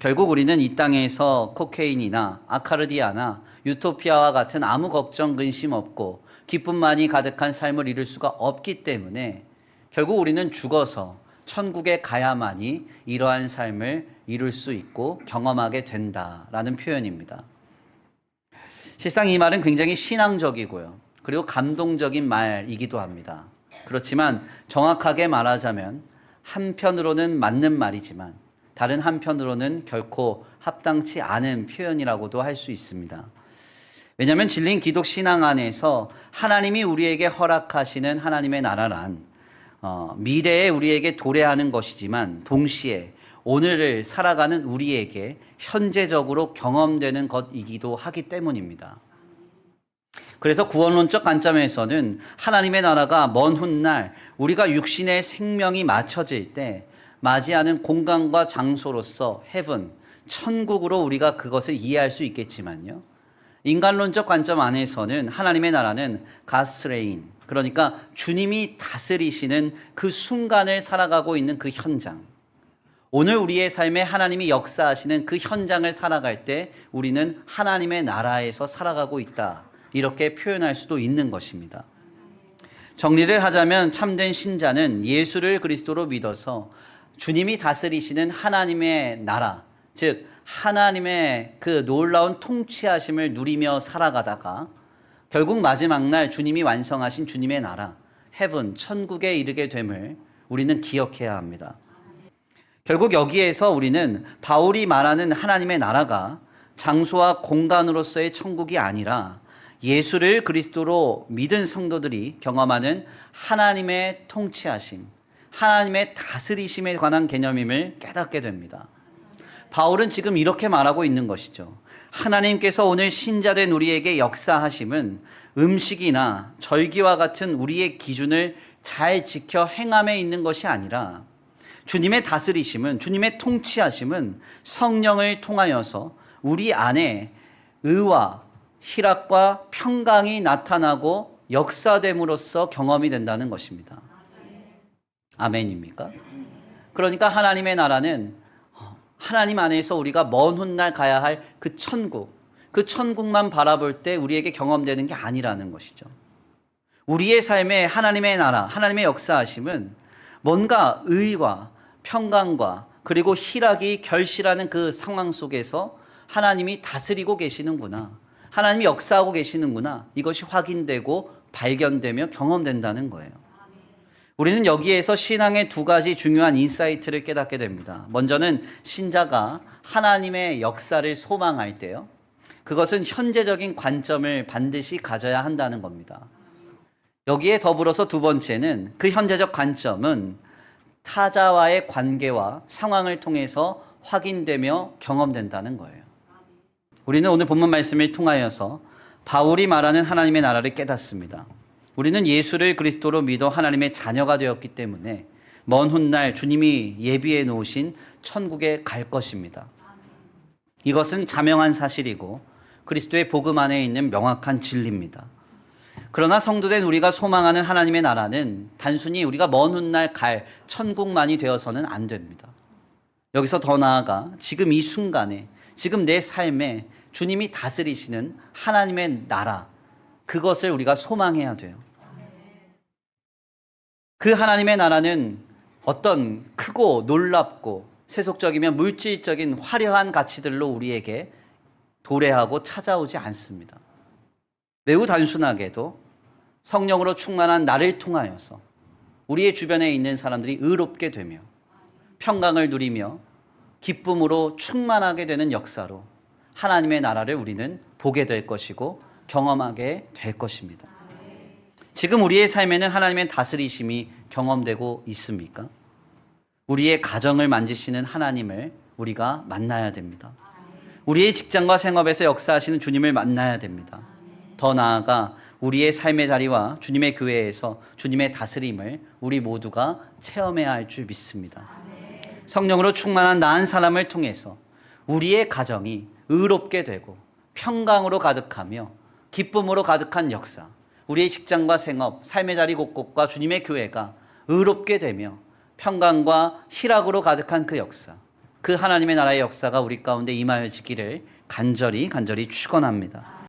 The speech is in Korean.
결국 우리는 이 땅에서 코케인이나 아카르디아나 유토피아와 같은 아무 걱정 근심 없고 기쁨만이 가득한 삶을 이룰 수가 없기 때문에 결국 우리는 죽어서 천국에 가야만이 이러한 삶을 이룰 수 있고 경험하게 된다라는 표현입니다. 실상 이 말은 굉장히 신앙적이고요. 그리고 감동적인 말이기도 합니다. 그렇지만 정확하게 말하자면 한편으로는 맞는 말이지만 다른 한편으로는 결코 합당치 않은 표현이라고도 할 수 있습니다. 왜냐하면 진리인 기독 신앙 안에서 하나님이 우리에게 허락하시는 하나님의 나라란 미래에 우리에게 도래하는 것이지만 동시에 오늘을 살아가는 우리에게 현재적으로 경험되는 것이기도 하기 때문입니다. 그래서 구원론적 관점에서는 하나님의 나라가 먼 훗날 우리가 육신의 생명이 맞춰질 때 맞이하는 공간과 장소로서 heaven, 천국으로 우리가 그것을 이해할 수 있겠지만요. 인간론적 관점 안에서는 하나님의 나라는 God's reign, 그러니까 주님이 다스리시는 그 순간을 살아가고 있는 그 현장. 오늘 우리의 삶에 하나님이 역사하시는 그 현장을 살아갈 때 우리는 하나님의 나라에서 살아가고 있다. 이렇게 표현할 수도 있는 것입니다. 정리를 하자면 참된 신자는 예수를 그리스도로 믿어서 주님이 다스리시는 하나님의 나라, 즉 하나님의 그 놀라운 통치하심을 누리며 살아가다가 결국 마지막 날 주님이 완성하신 주님의 나라, 헤븐, 천국에 이르게 됨을 우리는 기억해야 합니다. 결국 여기에서 우리는 바울이 말하는 하나님의 나라가 장소와 공간으로서의 천국이 아니라 예수를 그리스도로 믿은 성도들이 경험하는 하나님의 통치하심, 하나님의 다스리심에 관한 개념임을 깨닫게 됩니다. 바울은 지금 이렇게 말하고 있는 것이죠. 하나님께서 오늘 신자된 우리에게 역사하심은 음식이나 절기와 같은 우리의 기준을 잘 지켜 행함에 있는 것이 아니라 주님의 다스리심은, 주님의 통치하심은 성령을 통하여서 우리 안에 의와 희락과 평강이 나타나고 역사됨으로써 경험이 된다는 것입니다. 아멘입니까? 그러니까 하나님의 나라는 하나님 안에서 우리가 먼 훗날 가야 할 그 천국, 그 천국만 바라볼 때 우리에게 경험되는 게 아니라는 것이죠. 우리의 삶에 하나님의 나라, 하나님의 역사하심은 뭔가 의와 평강과 그리고 희락이 결실하는 그 상황 속에서 하나님이 다스리고 계시는구나, 하나님이 역사하고 계시는구나, 이것이 확인되고 발견되며 경험된다는 거예요. 우리는 여기에서 신앙의 두 가지 중요한 인사이트를 깨닫게 됩니다. 먼저는 신자가 하나님의 역사를 소망할 때요, 그것은 현재적인 관점을 반드시 가져야 한다는 겁니다. 여기에 더불어서 두 번째는 그 현재적 관점은 타자와의 관계와 상황을 통해서 확인되며 경험된다는 거예요. 우리는 오늘 본문 말씀을 통하여서 바울이 말하는 하나님의 나라를 깨닫습니다. 우리는 예수를 그리스도로 믿어 하나님의 자녀가 되었기 때문에 먼 훗날 주님이 예비해 놓으신 천국에 갈 것입니다. 이것은 자명한 사실이고 그리스도의 복음 안에 있는 명확한 진리입니다. 그러나 성도된 우리가 소망하는 하나님의 나라는 단순히 우리가 먼 훗날 갈 천국만이 되어서는 안 됩니다. 여기서 더 나아가 지금 이 순간에, 지금 내 삶에 주님이 다스리시는 하나님의 나라, 그것을 우리가 소망해야 돼요. 그 하나님의 나라는 어떤 크고 놀랍고 세속적이며 물질적인 화려한 가치들로 우리에게 도래하고 찾아오지 않습니다. 매우 단순하게도 성령으로 충만한 나를 통하여서 우리의 주변에 있는 사람들이 의롭게 되며 평강을 누리며 기쁨으로 충만하게 되는 역사로 하나님의 나라를 우리는 보게 될 것이고 경험하게 될 것입니다. 지금 우리의 삶에는 하나님의 다스리심이 경험되고 있습니까? 우리의 가정을 만지시는 하나님을 우리가 만나야 됩니다. 우리의 직장과 생업에서 역사하시는 주님을 만나야 됩니다. 더 나아가 우리의 삶의 자리와 주님의 교회에서 주님의 다스림을 우리 모두가 체험해야 할 줄 믿습니다. 성령으로 충만한 나은 사람을 통해서 우리의 가정이 의롭게 되고 평강으로 가득하며 기쁨으로 가득한 역사, 우리의 직장과 생업, 삶의 자리 곳곳과 주님의 교회가 의롭게 되며 평강과 희락으로 가득한 그 역사, 그 하나님의 나라의 역사가 우리 가운데 임하여지기를 간절히 축원합니다.